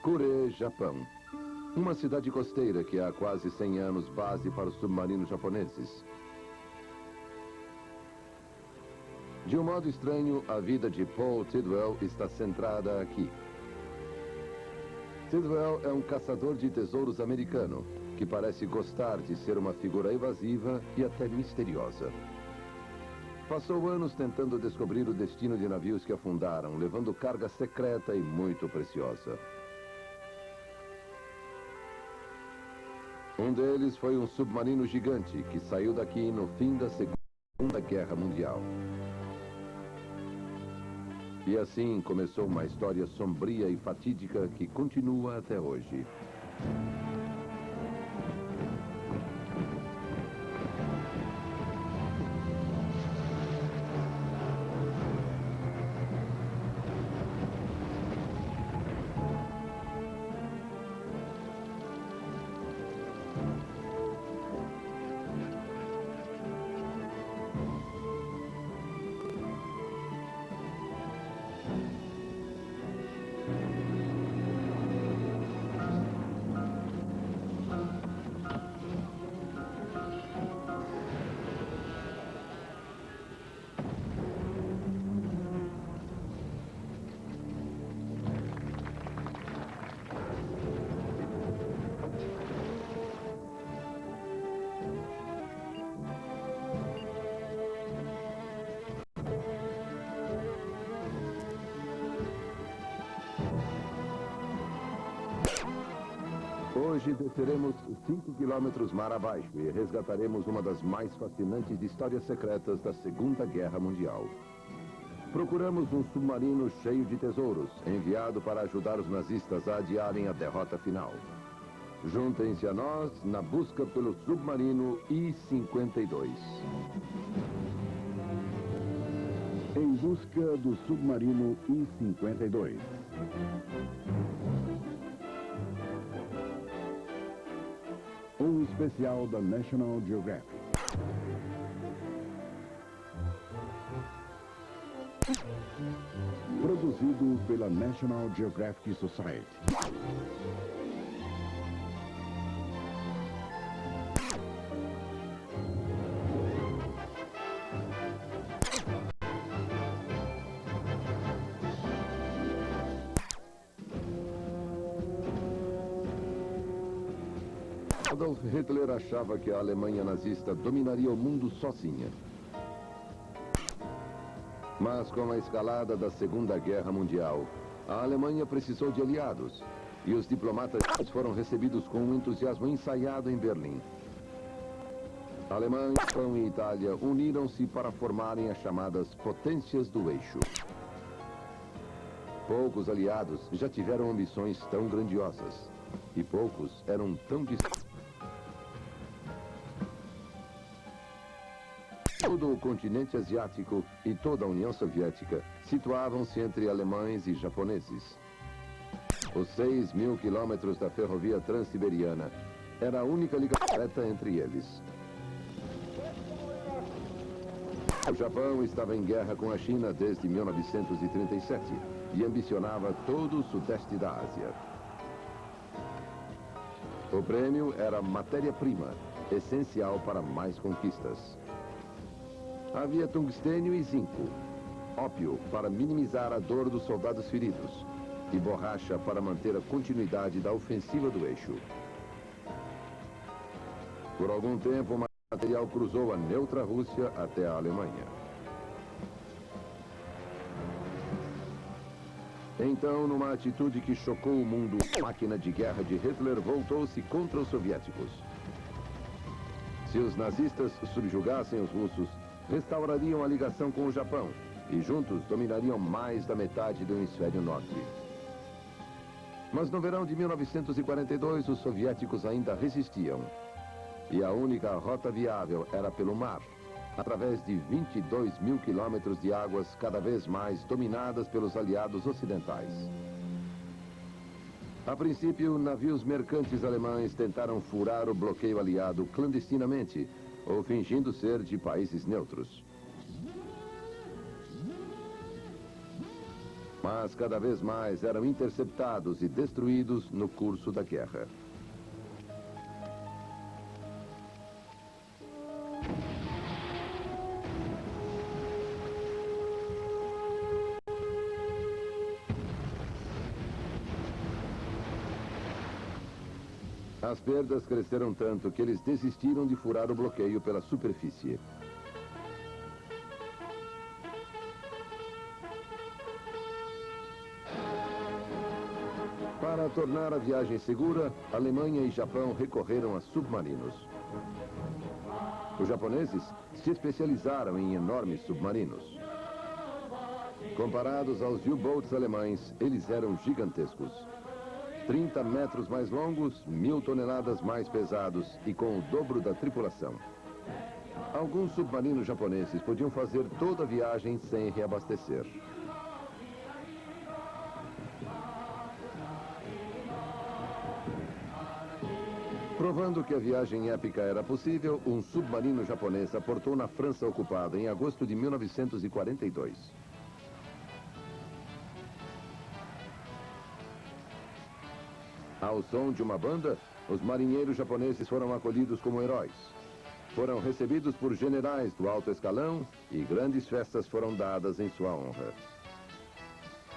Kure, Japão. Uma cidade costeira que há quase 100 anos base para os submarinos japoneses. De um modo estranho, a vida de Paul Tidwell está centrada aqui. Tidwell é um caçador de tesouros americano, que parece gostar de ser uma figura evasiva e até misteriosa. Passou anos tentando descobrir o destino de navios que afundaram, levando carga secreta e muito preciosa. Um deles foi um submarino gigante que saiu daqui no fim da Segunda Guerra Mundial. E assim começou uma história sombria e fatídica que continua até hoje. Hoje desceremos 5 quilômetros mar abaixo e resgataremos uma das mais fascinantes histórias secretas da Segunda Guerra Mundial. Procuramos um submarino cheio de tesouros, enviado para ajudar os nazistas a adiarem a derrota final. Juntem-se a nós na busca pelo submarino I-52. Em busca do submarino I-52. Um especial da National Geographic. Produzido pela National Geographic Society. Adolf Hitler achava que a Alemanha nazista dominaria o mundo sozinha. Mas com a escalada da Segunda Guerra Mundial, a Alemanha precisou de aliados, e os diplomatas foram recebidos com um entusiasmo ensaiado em Berlim. Alemanha, Japão e Itália uniram-se para formarem as chamadas Potências do Eixo. Poucos aliados já tiveram ambições tão grandiosas, e poucos eram tão distantes. Todo o continente asiático e toda a União Soviética situavam-se entre alemães e japoneses. Os 6.000 quilômetros da ferrovia Transiberiana era a única ligação direta entre eles. O Japão estava em guerra com a China desde 1937 e ambicionava todo o sudeste da Ásia. O prêmio era matéria-prima, essencial para mais conquistas. Havia tungstênio e zinco, ópio para minimizar a dor dos soldados feridos e borracha para manter a continuidade da ofensiva do eixo. Por algum tempo, o material cruzou a neutra Rússia até a Alemanha. Então, numa atitude que chocou o mundo, a máquina de guerra de Hitler voltou-se contra os soviéticos. Se os nazistas subjugassem os russos, restaurariam a ligação com o Japão e juntos dominariam mais da metade do hemisfério norte. Mas no verão de 1942, os soviéticos ainda resistiam. E a única rota viável era pelo mar, através de 22.000 quilômetros de águas cada vez mais dominadas pelos aliados ocidentais. A princípio, navios mercantes alemães tentaram furar o bloqueio aliado clandestinamente, ou fingindo ser de países neutros. Mas cada vez mais eram interceptados e destruídos no curso da guerra. As perdas cresceram tanto que eles desistiram de furar o bloqueio pela superfície. Para tornar a viagem segura, Alemanha e Japão recorreram a submarinos. Os japoneses se especializaram em enormes submarinos. Comparados aos U-boats alemães, eles eram gigantescos. 30 metros mais longos, 1000 toneladas mais pesados e com o dobro da tripulação. Alguns submarinos japoneses podiam fazer toda a viagem sem reabastecer. Provando que a viagem épica era possível, um submarino japonês aportou na França ocupada em agosto de 1942. Ao som de uma banda, os marinheiros japoneses foram acolhidos como heróis. Foram recebidos por generais do alto escalão e grandes festas foram dadas em sua honra.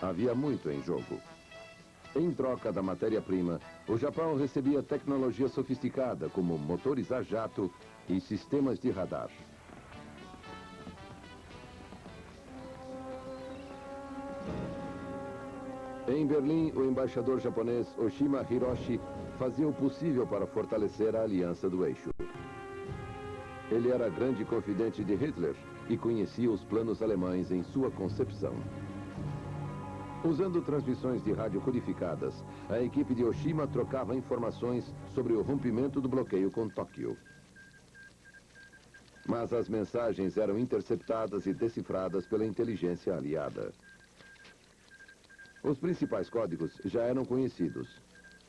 Havia muito em jogo. Em troca da matéria-prima, o Japão recebia tecnologia sofisticada como motores a jato e sistemas de radar. Em Berlim, o embaixador japonês Oshima Hiroshi fazia o possível para fortalecer a aliança do eixo. Ele era grande confidente de Hitler e conhecia os planos alemães em sua concepção. Usando transmissões de rádio codificadas, a equipe de Oshima trocava informações sobre o rompimento do bloqueio com Tóquio. Mas as mensagens eram interceptadas e decifradas pela inteligência aliada. Os principais códigos já eram conhecidos.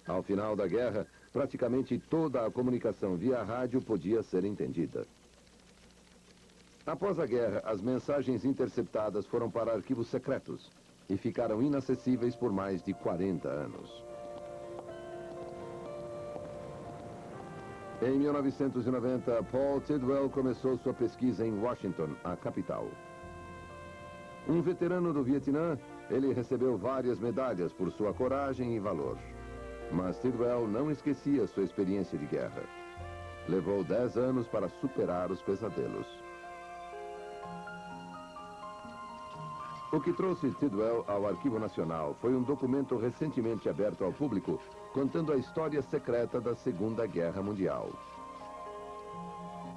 Ao final da guerra, praticamente toda a comunicação via rádio podia ser entendida. Após a guerra, as mensagens interceptadas foram para arquivos secretos e ficaram inacessíveis por mais de 40 anos. Em 1990, Paul Tidwell começou sua pesquisa em Washington, a capital. Um veterano do Vietnã, ele recebeu várias medalhas por sua coragem e valor. Mas Tidwell não esquecia sua experiência de guerra. Levou 10 anos para superar os pesadelos. O que trouxe Tidwell ao Arquivo Nacional foi um documento recentemente aberto ao público, contando a história secreta da Segunda Guerra Mundial.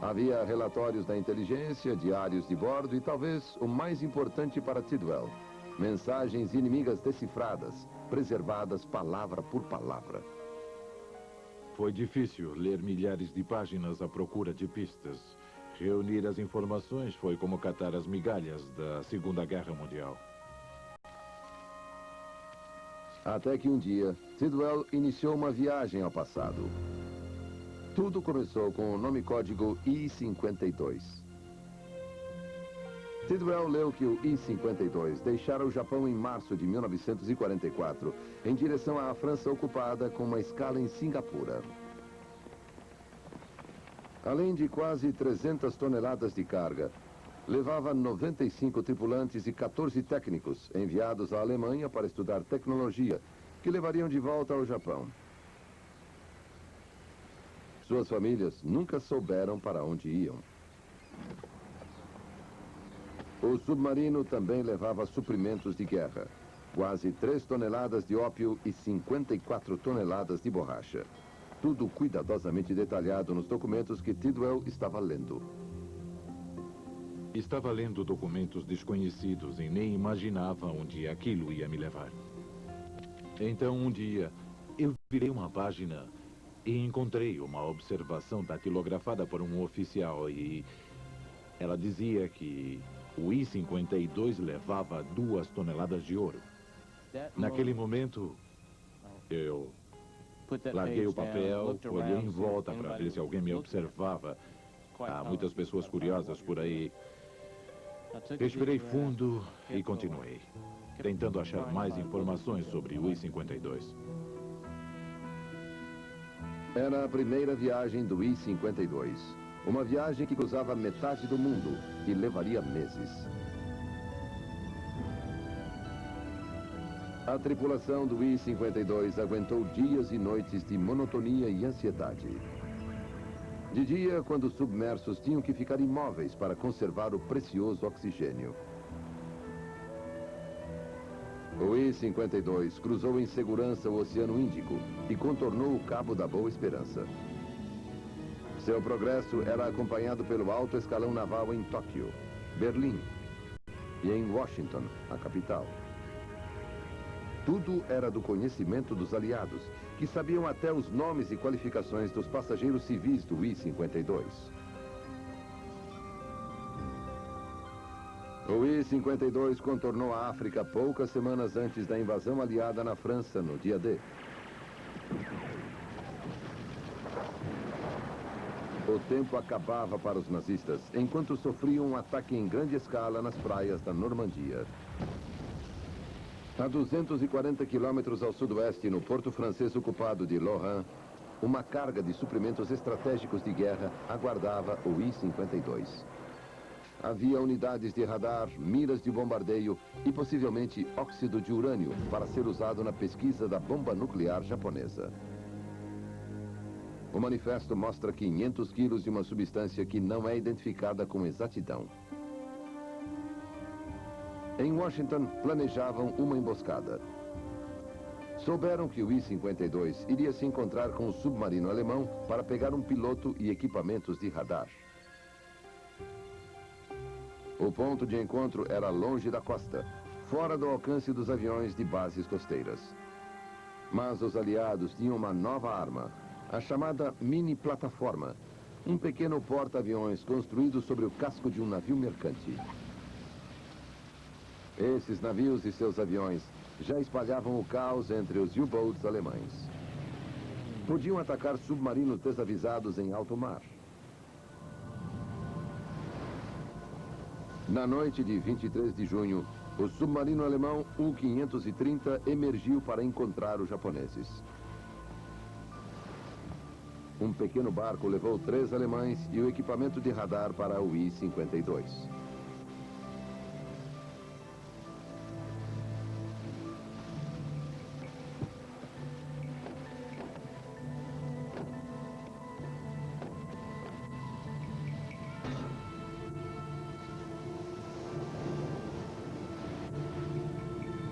Havia relatórios da inteligência, diários de bordo e talvez o mais importante para Tidwell, mensagens inimigas decifradas, preservadas palavra por palavra. Foi difícil ler milhares de páginas à procura de pistas. Reunir as informações foi como catar as migalhas da Segunda Guerra Mundial. Até que um dia, Tidwell iniciou uma viagem ao passado. Tudo começou com o nome código I-52. Tidwell leu que o I-52 deixara o Japão em março de 1944, em direção à França ocupada, com uma escala em Singapura. Além de quase 300 toneladas de carga, levava 95 tripulantes e 14 técnicos enviados à Alemanha para estudar tecnologia, que levariam de volta ao Japão. Suas famílias nunca souberam para onde iam. O submarino também levava suprimentos de guerra. Quase 3 toneladas de ópio e 54 toneladas de borracha. Tudo cuidadosamente detalhado nos documentos que Tidwell estava lendo. Estava lendo documentos desconhecidos e nem imaginava onde aquilo ia me levar. Então, um dia, eu virei uma página e encontrei uma observação datilografada por um oficial e ela dizia que o I-52 levava 2 toneladas de ouro. Naquele momento, eu larguei o papel, olhei em volta para ver se alguém me observava. Há muitas pessoas curiosas por aí. Respirei fundo e continuei. tentando achar mais informações sobre o I-52. Era a primeira viagem do I-52. Uma viagem que cruzava metade do mundo e levaria meses. A tripulação do I-52 aguentou dias e noites de monotonia e ansiedade. De dia, quando submersos, tinham que ficar imóveis para conservar o precioso oxigênio. O I-52 cruzou em segurança o Oceano Índico e contornou o Cabo da Boa Esperança. Seu progresso era acompanhado pelo alto escalão naval em Tóquio, Berlim e em Washington, a capital. Tudo era do conhecimento dos aliados, que sabiam até os nomes e qualificações dos passageiros civis do I-52. O I-52 contornou a África poucas semanas antes da invasão aliada na França, no dia D. O tempo acabava para os nazistas, enquanto sofriam um ataque em grande escala nas praias da Normandia. A 240 quilômetros ao sudoeste, no porto francês ocupado de Lorraine, uma carga de suprimentos estratégicos de guerra aguardava o I-52. Havia unidades de radar, miras de bombardeio e possivelmente óxido de urânio para ser usado na pesquisa da bomba nuclear japonesa. O manifesto mostra 500 quilos de uma substância que não é identificada com exatidão. Em Washington, planejavam uma emboscada. Souberam que o I-52 iria se encontrar com o submarino alemão para pegar um piloto e equipamentos de radar. O ponto de encontro era longe da costa, fora do alcance dos aviões de bases costeiras. Mas os aliados tinham uma nova arma, a chamada mini-plataforma, um pequeno porta-aviões construído sobre o casco de um navio mercante. Esses navios e seus aviões já espalhavam o caos entre os U-boats alemães. Podiam atacar submarinos desavisados em alto mar. Na noite de 23 de junho, o submarino alemão U-530 emergiu para encontrar os japoneses. Um pequeno barco levou 3 alemães e o equipamento de radar para o I-52.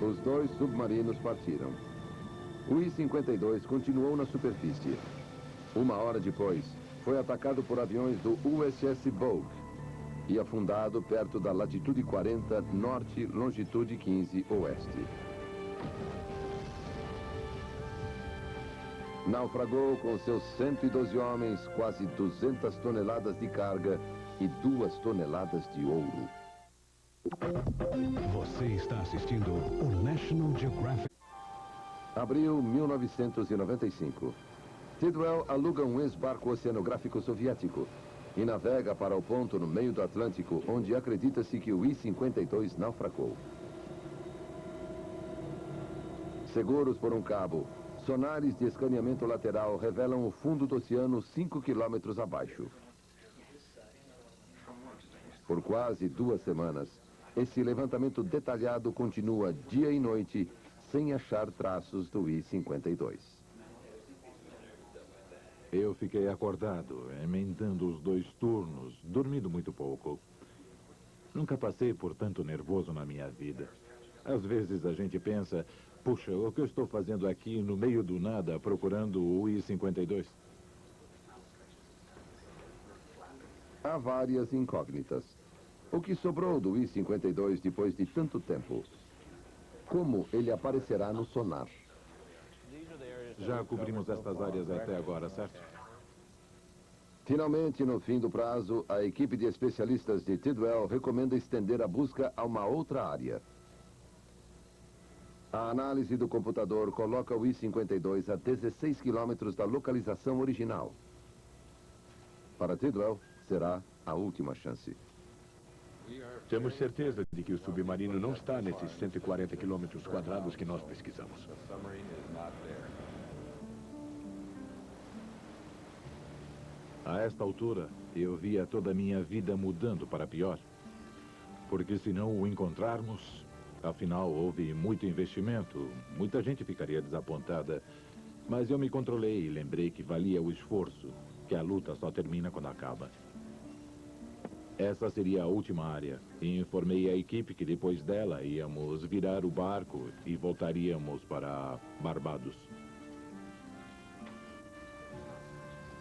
Os 2 submarinos partiram. O I-52 continuou na superfície. 1 hora depois, foi atacado por aviões do USS Vogue e afundado perto da latitude 40 norte, longitude 15 oeste. Naufragou com seus 112 homens, quase 200 toneladas de carga e 2 toneladas de ouro. Você está assistindo o National Geographic. Abril 1995. Tidwell aluga um ex-barco oceanográfico soviético e navega para o ponto no meio do Atlântico, onde acredita-se que o I-52 naufragou. Seguros por um cabo, sonares de escaneamento lateral revelam o fundo do oceano 5 quilômetros abaixo. Por quase 2 semanas, esse levantamento detalhado continua dia e noite, sem achar traços do I-52. Eu fiquei acordado, emendando os 2 turnos, dormindo muito pouco. Nunca passei por tanto nervoso na minha vida. Às vezes a gente pensa, puxa, o que eu estou fazendo aqui no meio do nada procurando o I-52? Há várias incógnitas. O que sobrou do I-52 depois de tanto tempo? Como ele aparecerá no sonar? Já cobrimos estas áreas até agora, certo? Finalmente, no fim do prazo, a equipe de especialistas de Tidwell recomenda estender a busca a uma outra área. A análise do computador coloca o I-52 a 16 quilômetros da localização original. Para Tidwell, será a última chance. Temos certeza de que o submarino não está nesses 140 quilômetros quadrados que nós pesquisamos. A esta altura, eu via toda a minha vida mudando para pior. Porque se não o encontrarmos, afinal houve muito investimento, muita gente ficaria desapontada. Mas eu me controlei e lembrei que valia o esforço, que a luta só termina quando acaba. Essa seria a última área, e informei a equipe que depois dela íamos virar o barco e voltaríamos para Barbados.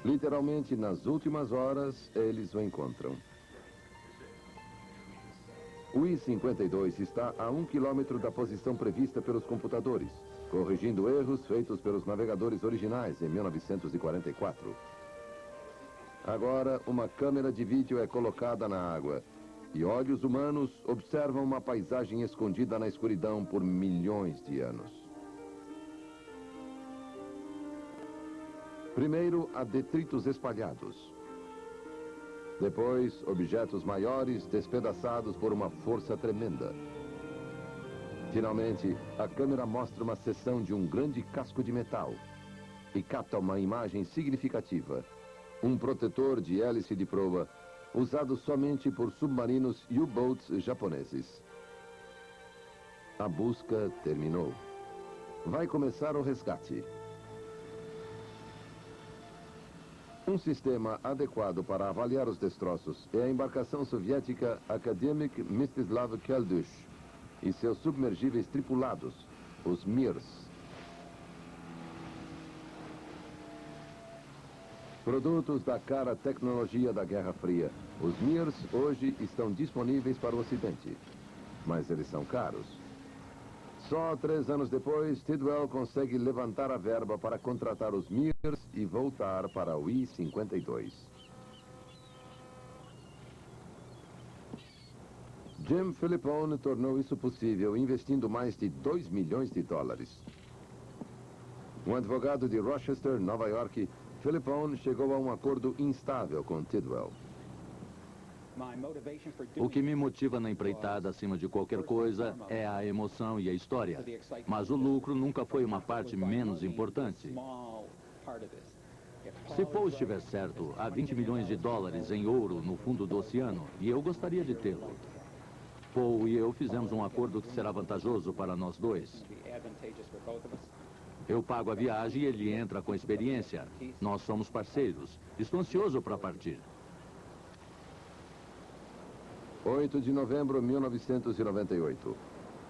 Literalmente, nas últimas horas, eles o encontram. O I-52 está a 1 quilômetro da posição prevista pelos computadores, corrigindo erros feitos pelos navegadores originais em 1944. Agora, uma câmera de vídeo é colocada na água e olhos humanos observam uma paisagem escondida na escuridão por milhões de anos. Primeiro, há detritos espalhados. Depois, objetos maiores despedaçados por uma força tremenda. Finalmente, a câmera mostra uma seção de um grande casco de metal e capta uma imagem significativa. Um protetor de hélice de proa, usado somente por submarinos U-boats japoneses. A busca terminou. Vai começar o resgate. Um sistema adequado para avaliar os destroços é a embarcação soviética Akademik Mstislav Keldysh e seus submergíveis tripulados, os Mirs. Produtos da cara tecnologia da Guerra Fria, os Mirs hoje estão disponíveis para o Ocidente, mas eles são caros. Só 3 anos depois, Tidwell consegue levantar a verba para contratar os Mirs e voltar para o I-52. Jim Philippone tornou isso possível investindo mais de 2 milhões de dólares. Um advogado de Rochester, Nova York, Philippone chegou a um acordo instável com Tidwell. O que me motiva na empreitada, acima de qualquer coisa, é a emoção e a história. Mas o lucro nunca foi uma parte menos importante. Se Paul estiver certo, há 20 milhões de dólares em ouro no fundo do oceano, e eu gostaria de tê-lo. Paul e eu fizemos um acordo que será vantajoso para nós dois. Eu pago a viagem e ele entra com experiência. Nós somos parceiros. Estou ansioso para partir. 8 de novembro de 1998.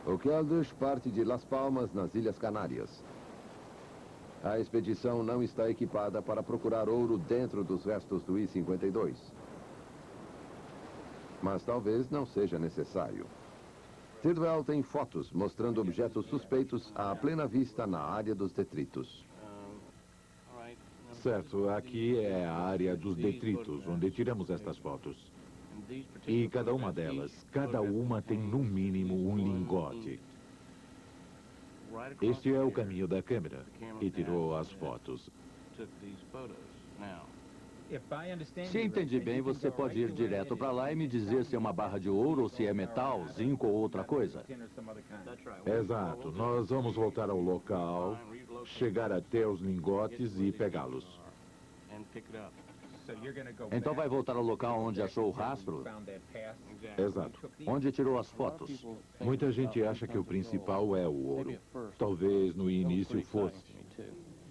O Keldysh parte de Las Palmas, nas Ilhas Canárias. A expedição não está equipada para procurar ouro dentro dos restos do I-52. Mas talvez não seja necessário. Tidwell tem fotos mostrando objetos suspeitos à plena vista na área dos detritos. Certo, aqui é a área dos detritos, onde tiramos estas fotos. E cada uma delas, cada uma tem no mínimo um lingote. Este é o caminho da câmera, que tirou as fotos. Se entendi bem, você pode ir direto para lá e me dizer se é uma barra de ouro ou se é metal, zinco ou outra coisa. Exato. Nós vamos voltar ao local, chegar até os lingotes e pegá-los. Então vai voltar ao local onde achou o rastro? Exato. Onde tirou as fotos? Muita gente acha que o principal é o ouro. Talvez no início fosse.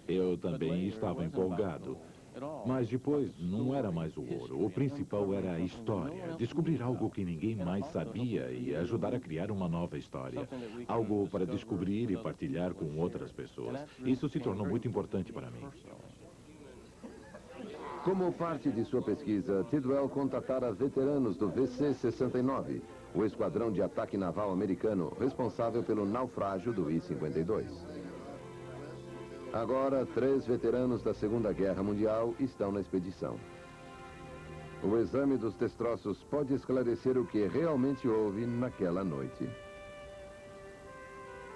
Eu também estava empolgado. Mas depois não era mais o ouro. O principal era a história. Descobrir algo que ninguém mais sabia e ajudar a criar uma nova história. Algo para descobrir e partilhar com outras pessoas. Isso se tornou muito importante para mim. Como parte de sua pesquisa, Tidwell contatara veteranos do VC-69, o esquadrão de ataque naval americano responsável pelo naufrágio do I-52. Agora, 3 veteranos da Segunda Guerra Mundial estão na expedição. O exame dos destroços pode esclarecer o que realmente houve naquela noite.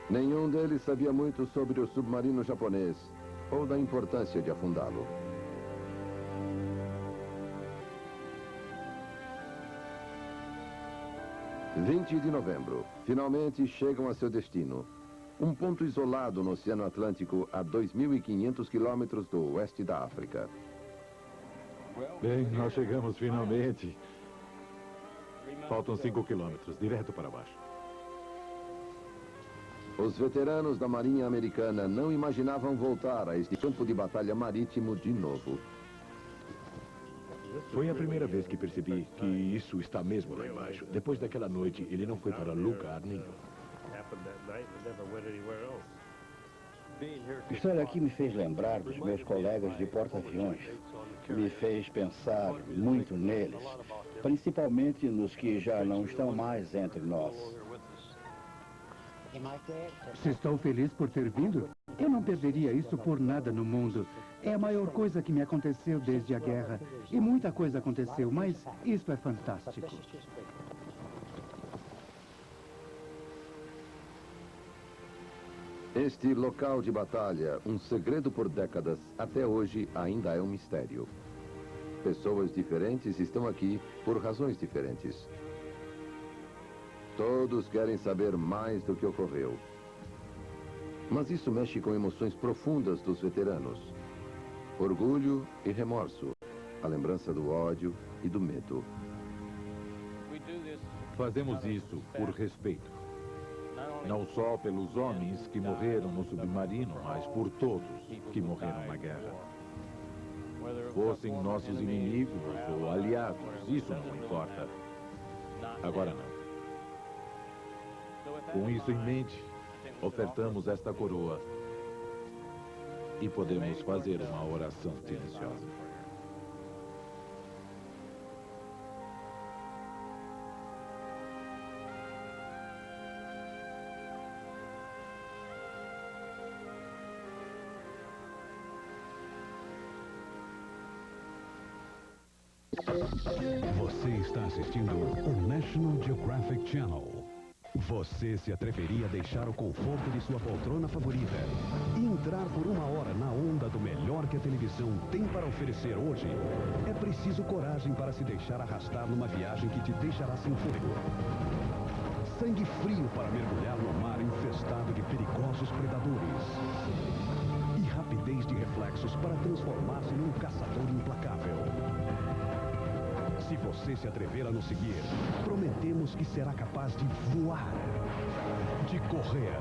Nenhum deles sabia muito sobre o submarino japonês ou da importância de afundá-lo. 20 de novembro. Finalmente chegam a seu destino. Um ponto isolado no Oceano Atlântico a 2.500 quilômetros do oeste da África. Bem, nós chegamos finalmente. Faltam 5 quilômetros, direto para baixo. Os veteranos da Marinha Americana não imaginavam voltar a este campo de batalha marítimo de novo. Foi a primeira vez que percebi que isso está mesmo lá embaixo. Depois daquela noite, ele não foi para lugar nenhum. Estar aqui me fez lembrar dos meus colegas de porta-aviões. Me fez pensar muito neles, principalmente nos que já não estão mais entre nós. Se estou feliz por ter vindo, eu não perderia isso por nada no mundo. É a maior coisa que me aconteceu desde a guerra. E muita coisa aconteceu, mas isso é fantástico. Este local de batalha, um segredo por décadas, até hoje ainda é um mistério. Pessoas diferentes estão aqui por razões diferentes. Todos querem saber mais do que ocorreu. Mas isso mexe com emoções profundas dos veteranos. Orgulho e remorso. A lembrança do ódio e do medo. Fazemos isso por respeito. Não só pelos homens que morreram no submarino, mas por todos que morreram na guerra. Fossem nossos inimigos ou aliados, isso não importa. Agora não. Com isso em mente, ofertamos esta coroa e podemos fazer uma oração silenciosa. Você está assistindo o National Geographic Channel. Você se atreveria a deixar o conforto de sua poltrona favorita e entrar por uma hora na onda do melhor que a televisão tem para oferecer hoje? É preciso coragem para se deixar arrastar numa viagem que te deixará sem fôlego. Sangue frio para mergulhar no mar infestado de perigosos predadores. E rapidez de reflexos para transformar-se num caçador implacável. Se você se atrever a nos seguir, prometemos que será capaz de voar, de correr,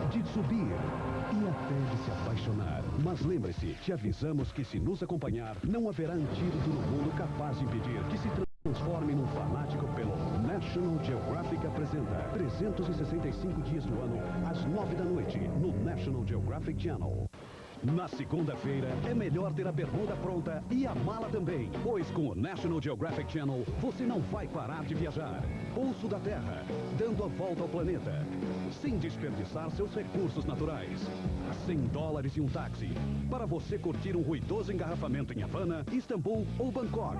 de subir e até de se apaixonar. Mas lembre-se, te avisamos que se nos acompanhar, não haverá antídoto no mundo capaz de impedir que se transforme num fanático pelo National Geographic apresenta 365 dias do ano, às 9 da noite, no National Geographic Channel. Na segunda-feira, é melhor ter a bermuda pronta e a mala também, pois com o National Geographic Channel, você não vai parar de viajar. Pulso da Terra, dando a volta ao planeta, sem desperdiçar seus recursos naturais. $100 e um táxi, para você curtir um ruidoso engarrafamento em Havana, Istambul ou Bangkok.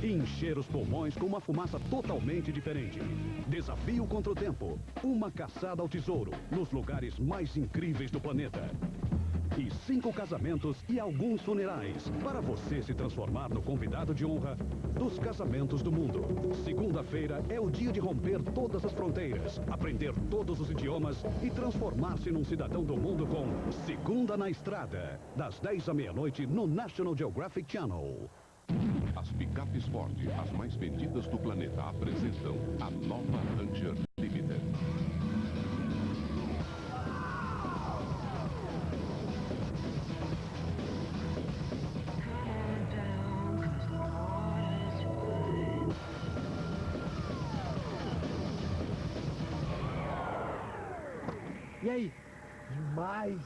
Encher os pulmões com uma fumaça totalmente diferente. Desafio contra o tempo. Uma caçada ao tesouro nos lugares mais incríveis do planeta. E 5 casamentos e alguns funerais para você se transformar no convidado de honra dos casamentos do mundo. Segunda-feira é o dia de romper todas as fronteiras, aprender todos os idiomas e transformar-se num cidadão do mundo com Segunda na Estrada, das 10 à meia-noite no National Geographic Channel. As picapes Ford, as mais vendidas do planeta, apresentam a nova Ranger Limited. E aí? Demais!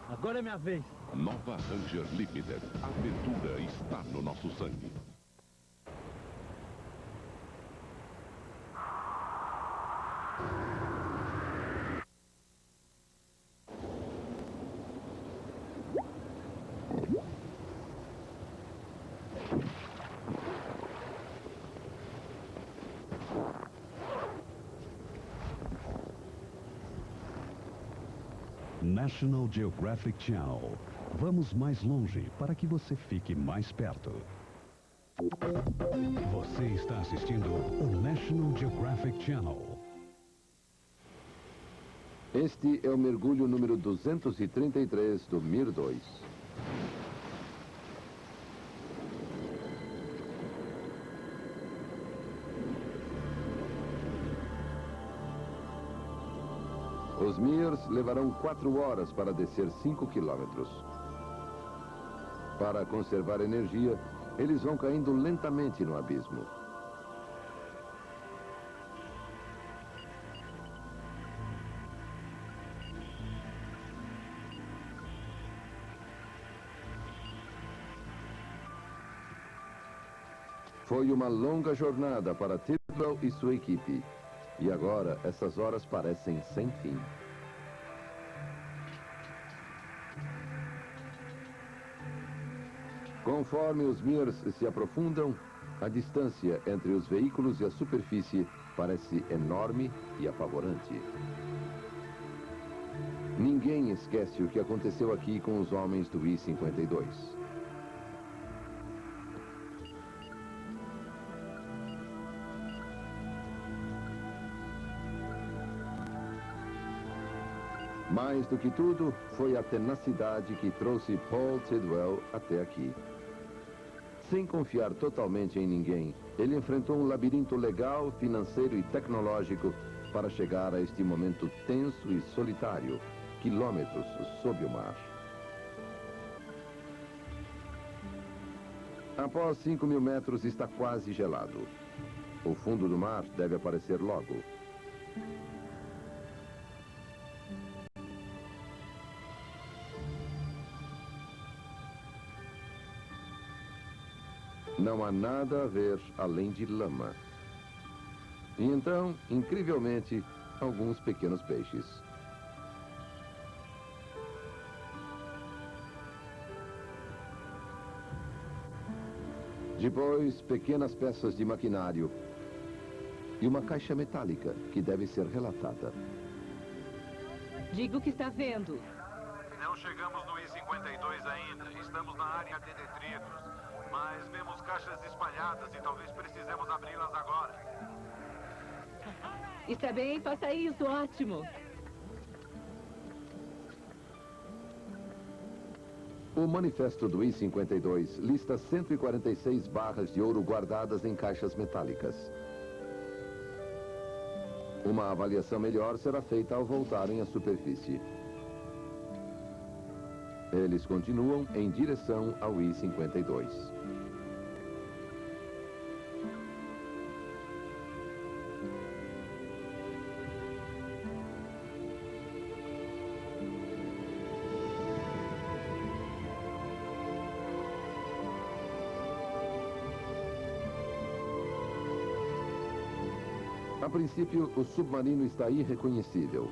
Agora é minha vez. Nova Ranger Limited. A aventura está no nosso sangue. National Geographic Channel. Vamos mais longe para que você fique mais perto. Você está assistindo o National Geographic Channel. Este é o mergulho número 233 do Mir 2. Os Mirs levarão 4 horas para descer 5 quilômetros. Para conservar energia, eles vão caindo lentamente no abismo. Foi uma longa jornada para Tidwell e sua equipe. E agora, essas horas parecem sem fim. Conforme os Mirs se aprofundam, a distância entre os veículos e a superfície parece enorme e apavorante. Ninguém esquece o que aconteceu aqui com os homens do I-52. Mais do que tudo, foi a tenacidade que trouxe Paul Tidwell até aqui. Sem confiar totalmente em ninguém, ele enfrentou um labirinto legal, financeiro e tecnológico para chegar a este momento tenso e solitário, quilômetros sob o mar. Após 5.000 metros, está quase gelado. O fundo do mar deve aparecer logo. Não há nada a ver além de lama. E então, incrivelmente, alguns pequenos peixes. Depois, pequenas peças de maquinário e uma caixa metálica que deve ser relatada. Diga o que está vendo. Não chegamos no I-52 ainda. Estamos na área de detritos. Mas vemos caixas espalhadas e talvez precisemos abri-las agora. Está bem, faça isso, ótimo. O manifesto do I-52 lista 146 barras de ouro guardadas em caixas metálicas. Uma avaliação melhor será feita ao voltarem à superfície. Eles continuam em direção ao I-52. A princípio, o submarino está irreconhecível.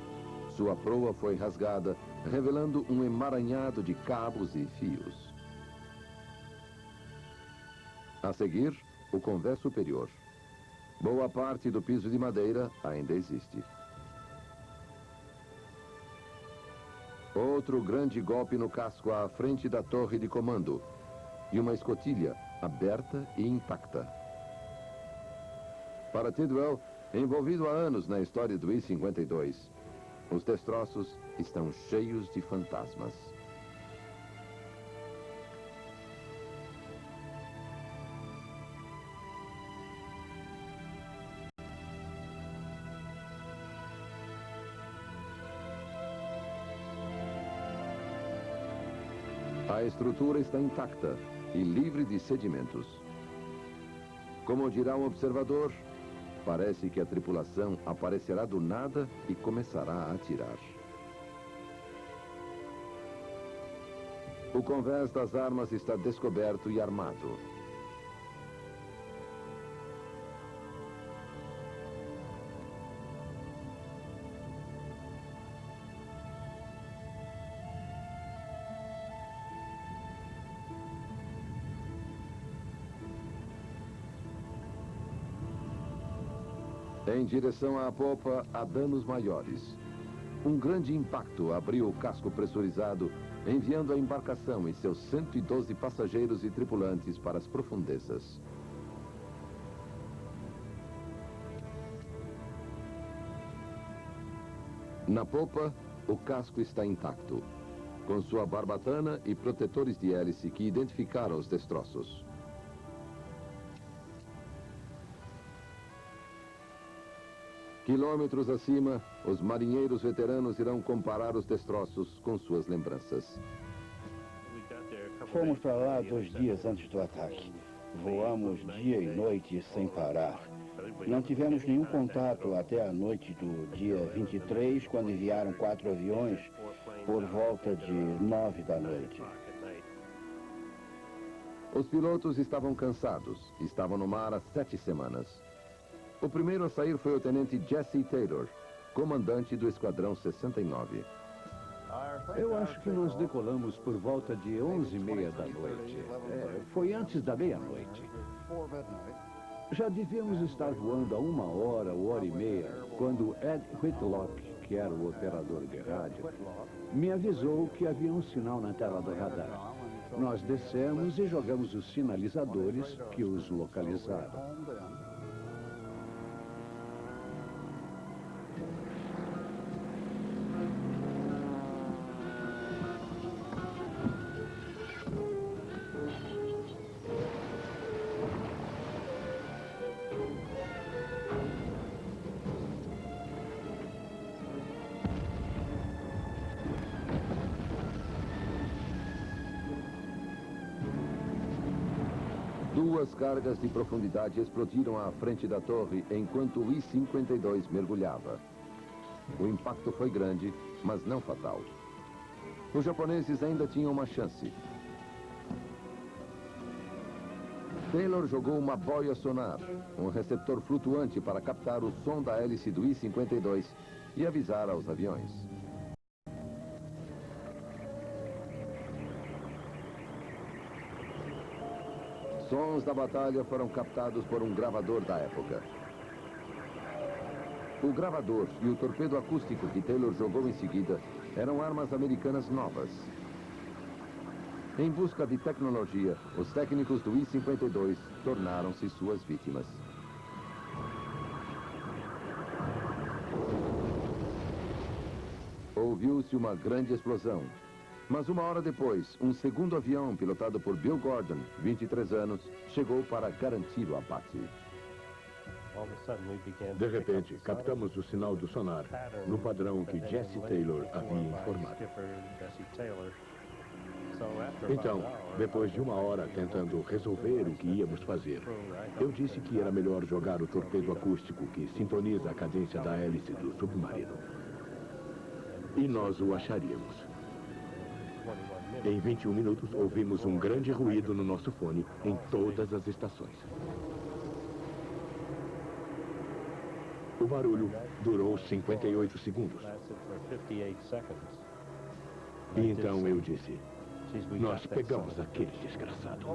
Sua proa foi rasgada, revelando um emaranhado de cabos e fios. A seguir, o convés superior. Boa parte do piso de madeira ainda existe. Outro grande golpe no casco à frente da torre de comando. E uma escotilha aberta e intacta. Para Tidwell, envolvido há anos na história do I-52, os destroços estão cheios de fantasmas. A estrutura está intacta e livre de sedimentos. Como dirá um observador, parece que a tripulação aparecerá do nada e começará a atirar. O convés das armas está descoberto e armado. Em direção à popa, há danos maiores. Um grande impacto abriu o casco pressurizado, enviando a embarcação e seus 112 passageiros e tripulantes para as profundezas. Na popa, o casco está intacto, com sua barbatana e protetores de hélice que identificaram os destroços. Quilômetros acima, os marinheiros veteranos irão comparar os destroços com suas lembranças. Fomos para lá 2 dias antes do ataque. Voamos dia e noite sem parar. Não tivemos nenhum contato até a noite do dia 23, quando enviaram 4 aviões por volta de 9 da noite. Os pilotos estavam cansados. Estavam no mar há 7 semanas. O primeiro a sair foi o tenente Jesse Taylor, comandante do Esquadrão 69. Eu acho que nós decolamos por volta de 11h30 da noite. Foi antes da meia-noite. Já devíamos estar voando a 1 hora e meia, quando Ed Whitlock, que era o operador de rádio, me avisou que havia um sinal na tela do radar. Nós descemos e jogamos os sinalizadores que os localizaram. Duas cargas de profundidade explodiram à frente da torre enquanto o I-52 mergulhava. O impacto foi grande, mas não fatal. Os japoneses ainda tinham uma chance. Taylor jogou uma boia sonar, um receptor flutuante para captar o som da hélice do I-52 e avisar aos aviões. Sons da batalha foram captados por um gravador da época. O gravador e o torpedo acústico que Taylor jogou em seguida eram armas americanas novas. Em busca de tecnologia, os técnicos do I-52 tornaram-se suas vítimas. Ouviu-se uma grande explosão. Mas 1 hora depois, um segundo avião, pilotado por Bill Gordon, 23 anos, chegou para garantir o abate. De repente, captamos o sinal do sonar, no padrão que Jesse Taylor havia informado. Então, depois de 1 hora tentando resolver o que íamos fazer, eu disse que era melhor jogar o torpedo acústico que sintoniza a cadência da hélice do submarino. E nós o acharíamos. Em 21 minutos, ouvimos um grande ruído no nosso fone em todas as estações. O barulho durou 58 segundos. E então eu disse, nós pegamos aquele desgraçado.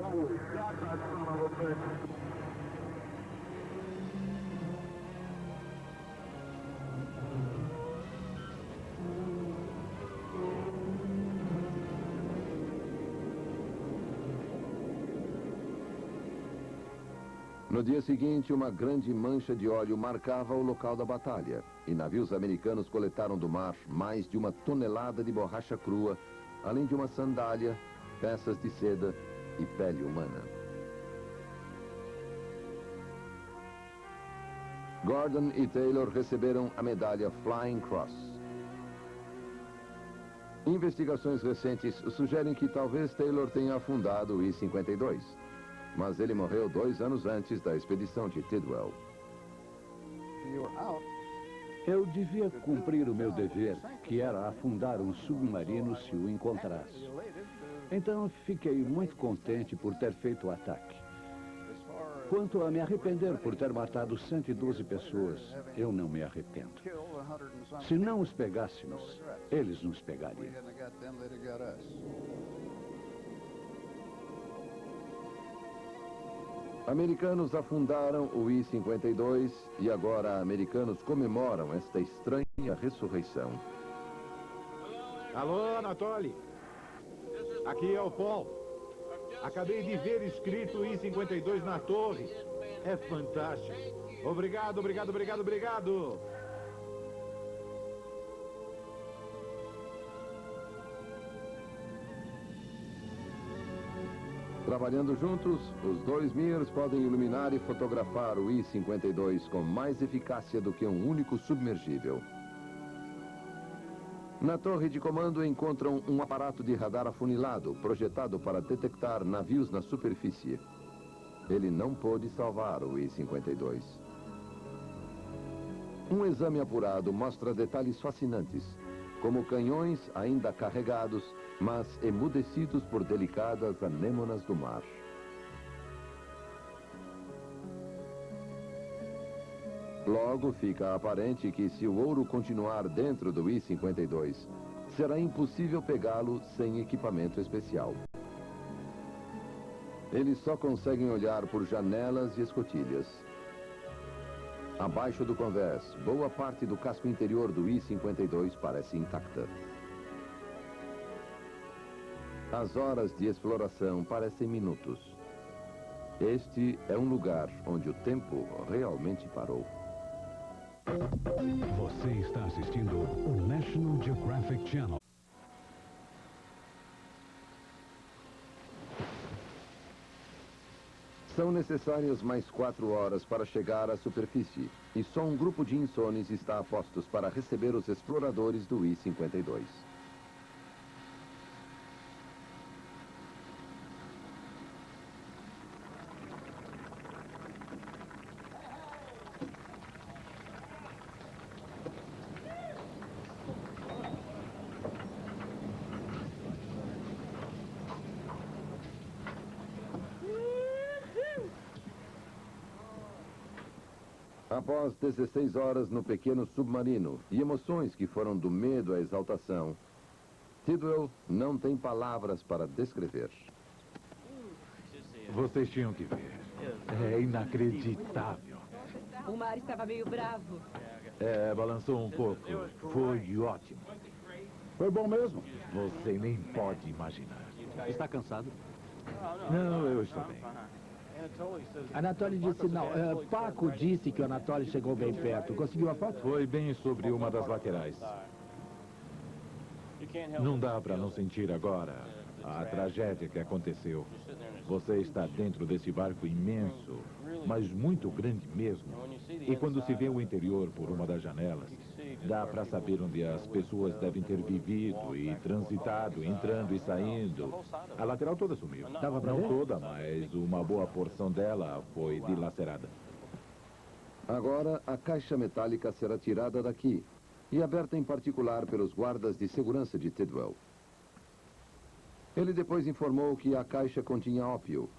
No dia seguinte, uma grande mancha de óleo marcava o local da batalha, e navios americanos coletaram do mar mais de 1 tonelada de borracha crua, além de uma sandália, peças de seda e pele humana. Gordon e Taylor receberam a medalha Flying Cross. Investigações recentes sugerem que talvez Taylor tenha afundado o I-52. Mas ele morreu 2 anos antes da expedição de Tidwell. Eu devia cumprir o meu dever, que era afundar um submarino se o encontrasse. Então fiquei muito contente por ter feito o ataque. Quanto a me arrepender por ter matado 112 pessoas, eu não me arrependo. Se não os pegássemos, eles nos pegariam. Americanos afundaram o I-52 e agora americanos comemoram esta estranha ressurreição. Alô, Anatoly. Aqui é o Paul. Acabei de ver escrito I-52 na torre. É fantástico. Obrigado, obrigado, obrigado, obrigado. Trabalhando juntos, os dois Mears podem iluminar e fotografar o I-52 com mais eficácia do que um único submergível. Na torre de comando encontram um aparato de radar afunilado, projetado para detectar navios na superfície. Ele não pôde salvar o I-52. Um exame apurado mostra detalhes fascinantes, como canhões ainda carregados, mas emudecidos por delicadas anêmonas do mar. Logo fica aparente que se o ouro continuar dentro do I-52, será impossível pegá-lo sem equipamento especial. Eles só conseguem olhar por janelas e escotilhas. Abaixo do convés, boa parte do casco interior do I-52 parece intacta. As horas de exploração parecem minutos. Este é um lugar onde o tempo realmente parou. Você está assistindo o National Geographic Channel. São necessárias mais 4 horas para chegar à superfície, e só um grupo de insones está a postos para receber os exploradores do I-52. Após 16 horas no pequeno submarino e emoções que foram do medo à exaltação, Tidwell não tem palavras para descrever. Vocês tinham que ver. É inacreditável. O mar estava meio bravo. Balançou um pouco. Foi ótimo. Foi bom mesmo? Você nem pode imaginar. Está cansado? Não, eu estou bem. Anatoly disse não. Paco disse que o Anatoly chegou bem perto. Conseguiu a foto? Foi bem sobre uma das laterais. Não dá para não sentir agora a tragédia que aconteceu. Você está dentro desse barco imenso, mas muito grande mesmo. E quando se vê o interior por uma das janelas, dá para saber onde as pessoas devem ter vivido e transitado, entrando e saindo. A lateral toda sumiu. Não toda, mas uma boa porção dela foi dilacerada. Agora, a caixa metálica será tirada daqui e aberta em particular pelos guardas de segurança de Tidwell. Ele depois informou que a caixa continha ópio,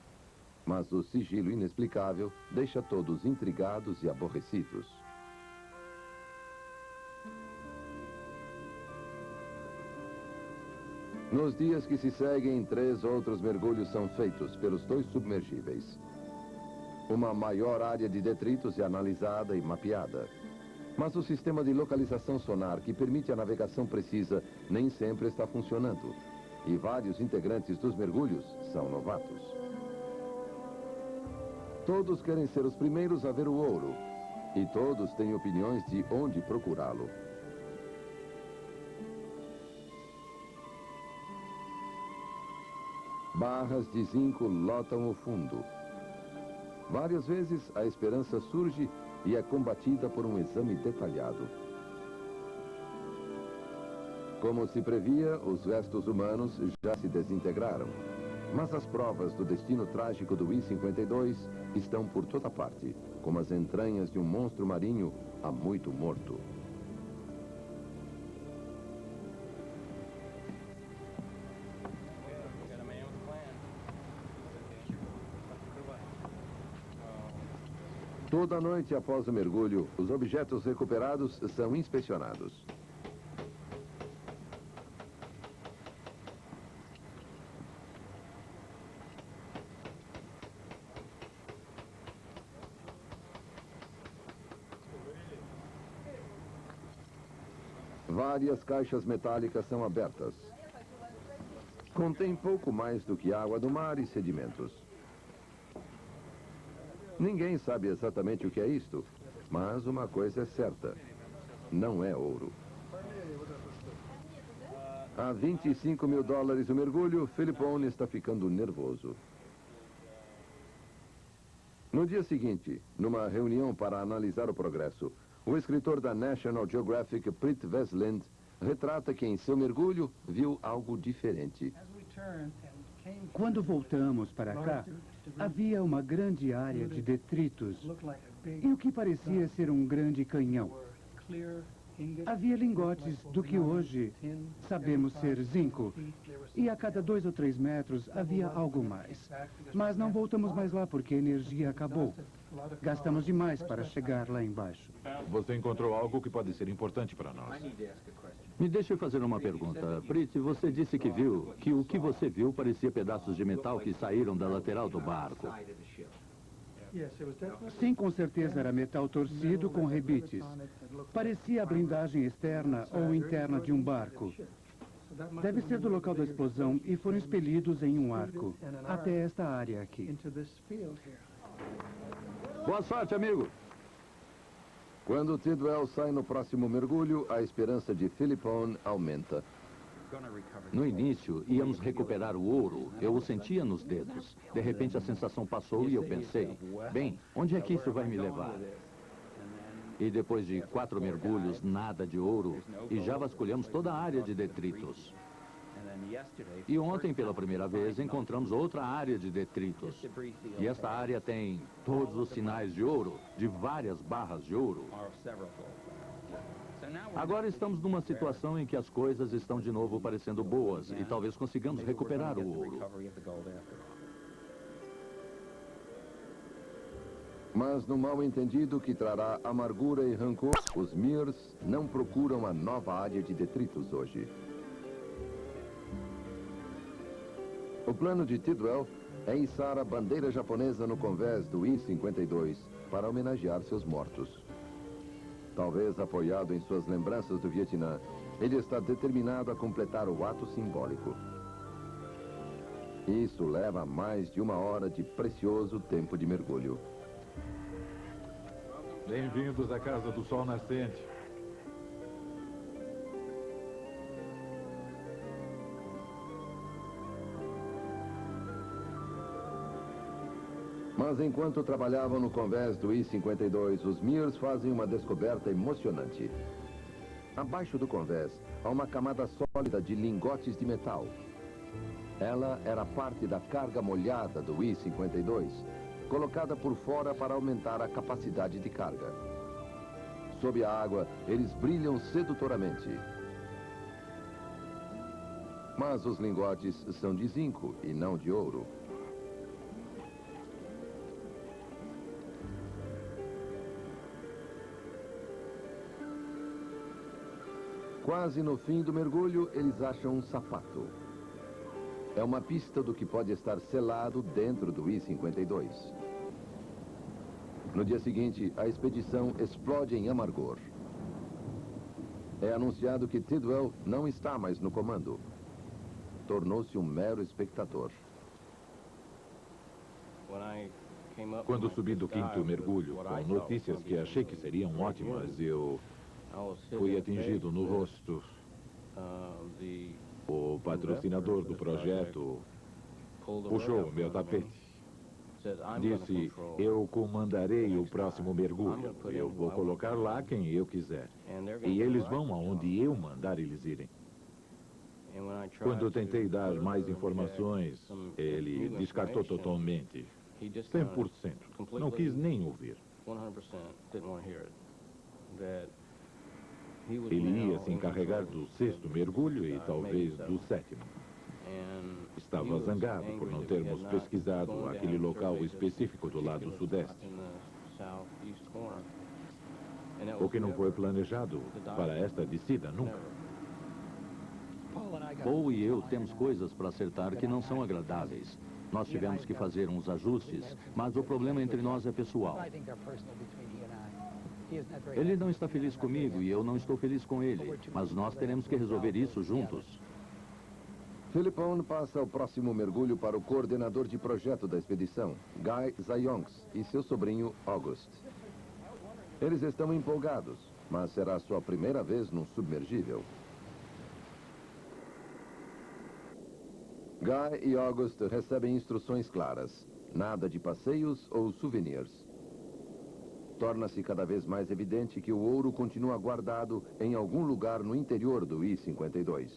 mas o sigilo inexplicável deixa todos intrigados e aborrecidos. Nos dias que se seguem, 3 outros mergulhos são feitos pelos 2 submergíveis. Uma maior área de detritos é analisada e mapeada. Mas o sistema de localização sonar que permite a navegação precisa nem sempre está funcionando. E vários integrantes dos mergulhos são novatos. Todos querem ser os primeiros a ver o ouro. E todos têm opiniões de onde procurá-lo. Barras de zinco lotam o fundo. Várias vezes a esperança surge e é combatida por um exame detalhado. Como se previa, os restos humanos já se desintegraram. Mas as provas do destino trágico do I-52 estão por toda parte, como as entranhas de um monstro marinho há muito morto. Toda noite após o mergulho, os objetos recuperados são inspecionados. Várias caixas metálicas são abertas. Contém pouco mais do que água do mar e sedimentos. Ninguém sabe exatamente o que é isto, mas uma coisa é certa: não é ouro. A $25 mil o mergulho, Philipone está ficando nervoso. No dia seguinte, numa reunião para analisar o progresso, o escritor da National Geographic, Preet Vesland, retrata que em seu mergulho viu algo diferente. Quando voltamos para cá, havia uma grande área de detritos e o que parecia ser um grande canhão. Havia lingotes do que hoje sabemos ser zinco. E a cada 2 ou 3 metros havia algo mais. Mas não voltamos mais lá porque a energia acabou. Gastamos demais para chegar lá embaixo. Você encontrou algo que pode ser importante para nós. Me deixe fazer uma pergunta. Preet, você disse que viu que o que você viu parecia pedaços de metal que saíram da lateral do barco. Sim, com certeza era metal torcido com rebites. Parecia a blindagem externa ou interna de um barco. Deve ser do local da explosão e foram expelidos em um arco, até esta área aqui. Boa sorte, amigo! Quando Tidwell sai no próximo mergulho, a esperança de Philippon aumenta. No início, íamos recuperar o ouro. Eu o sentia nos dedos. De repente, a sensação passou e eu pensei, bem, onde é que isso vai me levar? E depois de 4 mergulhos, nada de ouro, e já vasculhamos toda a área de detritos. E ontem, pela primeira vez, encontramos outra área de detritos. E essa área tem todos os sinais de ouro, de várias barras de ouro. Agora estamos numa situação em que as coisas estão de novo parecendo boas e talvez consigamos recuperar o ouro. Mas no mal-entendido que trará amargura e rancor, os Mears não procuram a nova área de detritos hoje. O plano de Tidwell é içar a bandeira japonesa no convés do I-52 para homenagear seus mortos. Talvez apoiado em suas lembranças do Vietnã, ele está determinado a completar o ato simbólico. Isso leva mais de 1 hora de precioso tempo de mergulho. Bem-vindos à Casa do Sol Nascente. Mas enquanto trabalhavam no convés do I-52, os Mears fazem uma descoberta emocionante. Abaixo do convés, há uma camada sólida de lingotes de metal. Ela era parte da carga molhada do I-52, colocada por fora para aumentar a capacidade de carga. Sob a água, eles brilham sedutoramente. Mas os lingotes são de zinco e não de ouro. Quase no fim do mergulho, eles acham um sapato. É uma pista do que pode estar selado dentro do I-52. No dia seguinte, a expedição explode em amargor. É anunciado que Tidwell não está mais no comando. Tornou-se um mero espectador. Quando subi do 5º mergulho, com notícias que achei que seriam ótimas, eu fui atingido no rosto. O patrocinador do projeto puxou o meu tapete. Disse, eu comandarei o próximo mergulho. Eu vou colocar lá quem eu quiser. E eles vão aonde eu mandar eles irem. Quando eu tentei dar mais informações, ele descartou totalmente. 100%. Não quis nem ouvir. Ele ia se encarregar do 6º mergulho e talvez do 7º. Estava zangado por não termos pesquisado aquele local específico do lado sudeste. O que não foi planejado para esta descida nunca. Paul e eu temos coisas para acertar que não são agradáveis. Nós tivemos que fazer uns ajustes, mas o problema entre nós é pessoal. Ele não está feliz comigo e eu não estou feliz com ele, mas nós teremos que resolver isso juntos. Philippon passa o próximo mergulho para o coordenador de projeto da expedição, Guy Zayongs, e seu sobrinho, August. Eles estão empolgados, mas será sua primeira vez num submergível. Guy e August recebem instruções claras. Nada de passeios ou souvenirs. Torna-se cada vez mais evidente que o ouro continua guardado em algum lugar no interior do I-52.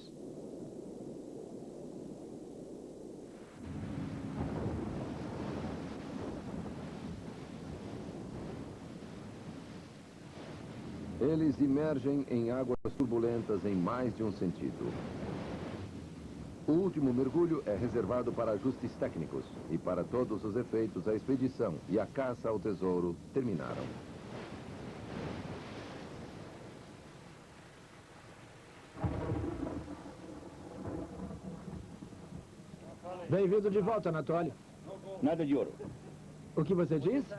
Eles emergem em águas turbulentas em mais de um sentido. O último mergulho é reservado para ajustes técnicos e, para todos os efeitos, a expedição e a caça ao tesouro terminaram. Bem-vindo de volta, Anatoly. Nada de ouro. O que você disse?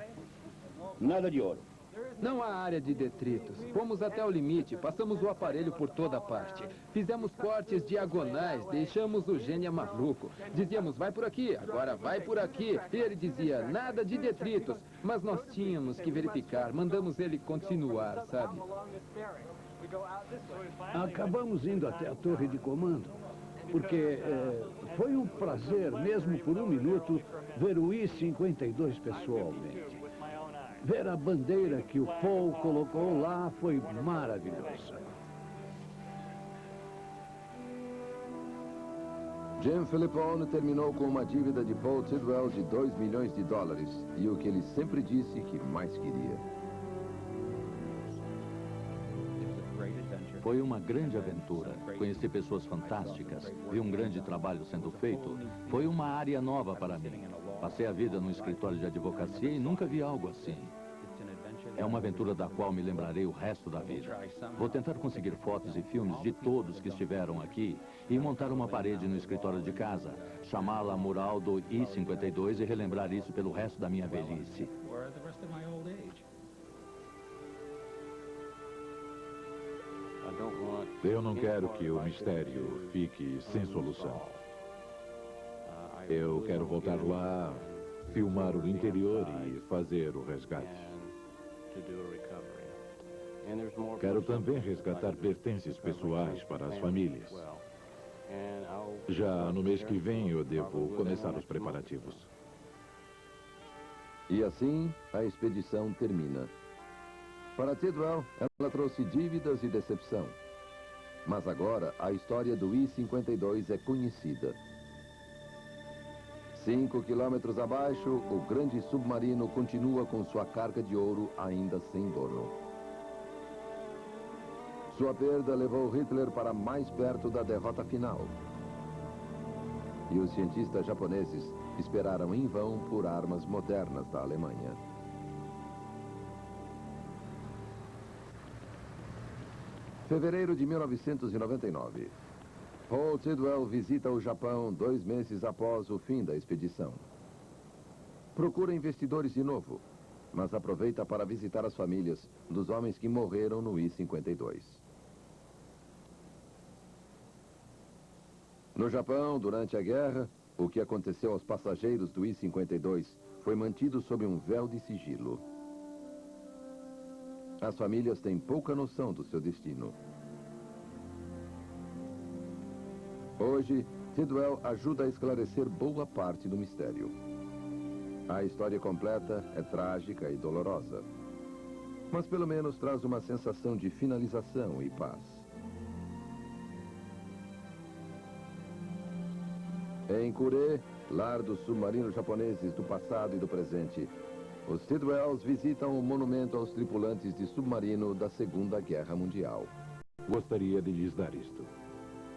Nada de ouro. Não há área de detritos. Fomos até o limite, passamos o aparelho por toda parte. Fizemos cortes diagonais, deixamos o Gênia maluco. Dizíamos, vai por aqui, agora vai por aqui. E ele dizia, nada de detritos. Mas nós tínhamos que verificar, mandamos ele continuar, sabe? Acabamos indo até a torre de comando, porque foi um prazer, mesmo por um minuto, ver o I-52 pessoalmente. Ver a bandeira que o Paul colocou lá foi maravilhoso. Jim Philippone terminou com uma dívida de Paul Tidwell de $2 milhões e o que ele sempre disse que mais queria. Foi uma grande aventura. Conheci pessoas fantásticas, vi um grande trabalho sendo feito. Foi uma área nova para mim. Passei a vida num escritório de advocacia e nunca vi algo assim. É uma aventura da qual me lembrarei o resto da vida. Vou tentar conseguir fotos e filmes de todos que estiveram aqui e montar uma parede no escritório de casa, chamá-la Mural do I-52 e relembrar isso pelo resto da minha velhice. Eu não quero que o mistério fique sem solução. Eu quero voltar lá, filmar o interior e fazer o resgate. Quero também resgatar pertences pessoais para as famílias. Já no mês que vem eu devo começar os preparativos. E assim, a expedição termina. Para Tidwell, ela trouxe dívidas e decepção. Mas agora, a história do I-52 é conhecida. 5 quilômetros abaixo, o grande submarino continua com sua carga de ouro ainda sem dono. Sua perda levou Hitler para mais perto da derrota final. E os cientistas japoneses esperaram em vão por armas modernas da Alemanha. Fevereiro de 1999. Paul Tidwell visita o Japão 2 meses após o fim da expedição. Procura investidores de novo, mas aproveita para visitar as famílias dos homens que morreram no I-52. No Japão, durante a guerra, o que aconteceu aos passageiros do I-52 foi mantido sob um véu de sigilo. As famílias têm pouca noção do seu destino. Hoje, Tidwell ajuda a esclarecer boa parte do mistério. A história completa é trágica e dolorosa, mas pelo menos traz uma sensação de finalização e paz. Em Kure, lar dos submarinos japoneses do passado e do presente, os Tidwells visitam o monumento aos tripulantes de submarino da Segunda Guerra Mundial. Gostaria de lhes dar isto.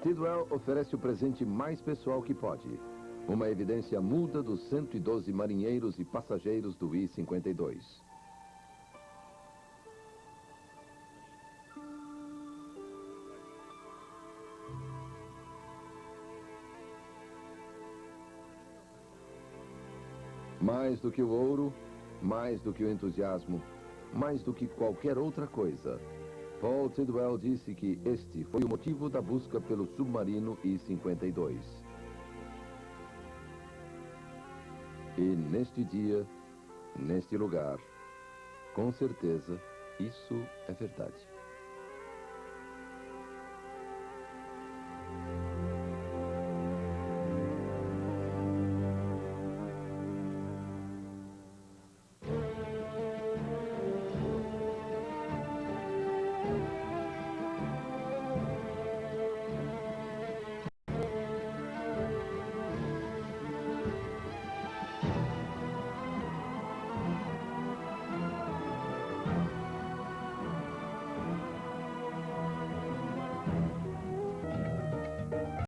Tidwell oferece o presente mais pessoal que pode. Uma evidência muda dos 112 marinheiros e passageiros do I-52. Mais do que o ouro, mais do que o entusiasmo, mais do que qualquer outra coisa, Paul Tidwell disse que este foi o motivo da busca pelo submarino I-52. E neste dia, neste lugar, com certeza, isso é verdade.